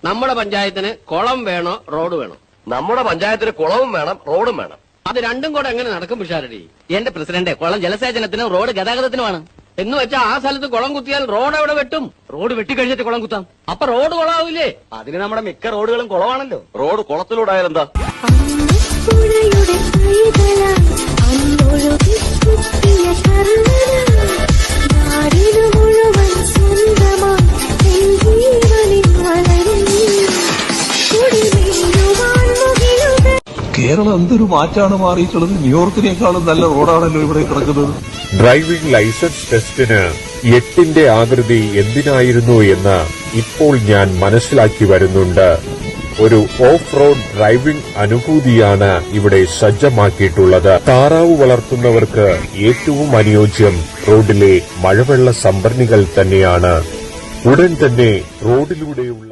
നമ്മുടെ പഞ്ചായത്തിന് കുളം വേണോ റോഡ് വേണോ? നമ്മുടെ പഞ്ചായത്തിന് കുളവും വേണം റോഡും വേണം. അത് രണ്ടും കൂടെ എങ്ങനെ നടക്കും പിഷാരടി? എന്റെ പ്രസിഡന്റ്, കുളം ജലസേചനത്തിനും റോഡ് ഗതാഗതത്തിനുമാണ്. എന്ന് വെച്ചാൽ ആ സ്ഥലത്ത് കുളം കുത്തിയാൽ റോഡ് എവിടെ വെട്ടും? റോഡ് വെട്ടിക്കഴിഞ്ഞിട്ട് കുളം കുത്താം. അപ്പൊ റോഡ് കുളമാവില്ലേ? അതിന് നമ്മുടെ മിക്ക റോഡുകളും കുളമാണല്ലോ. റോഡ് കുളത്തിലൂടെ ആയാലെന്താ? കേരളം എന്തൊരു മാറ്റാണ് മാറിയിട്ടുള്ളത്. ന്യൂയോർക്കിനേക്കാളും നല്ല റോഡാണല്ലോ ഇവിടെ കിടക്കുന്നത്. ഡ്രൈവിംഗ് ലൈസൻസ് ടെസ്റ്റിന് 8ന്റെ ആകൃതി എന്തിനായിരുന്നു എന്ന് ഇപ്പോൾ ഞാൻ മനസ്സിലാക്കി വരുന്നുണ്ട്. ഒരു ഓഫ് റോഡ് ഡ്രൈവിംഗ് അനുഭൂതിയാണ് ഇവിടെ സജ്ജമാക്കിയിട്ടുള്ളത്. താറാവ് വളർത്തുന്നവർക്ക് ഏറ്റവും അനുയോജ്യം റോഡിലെ മഴവെള്ള സംഭരണികൾ തന്നെയാണ്. ഉടൻ തന്നെ റോഡിലൂടെയുള്ള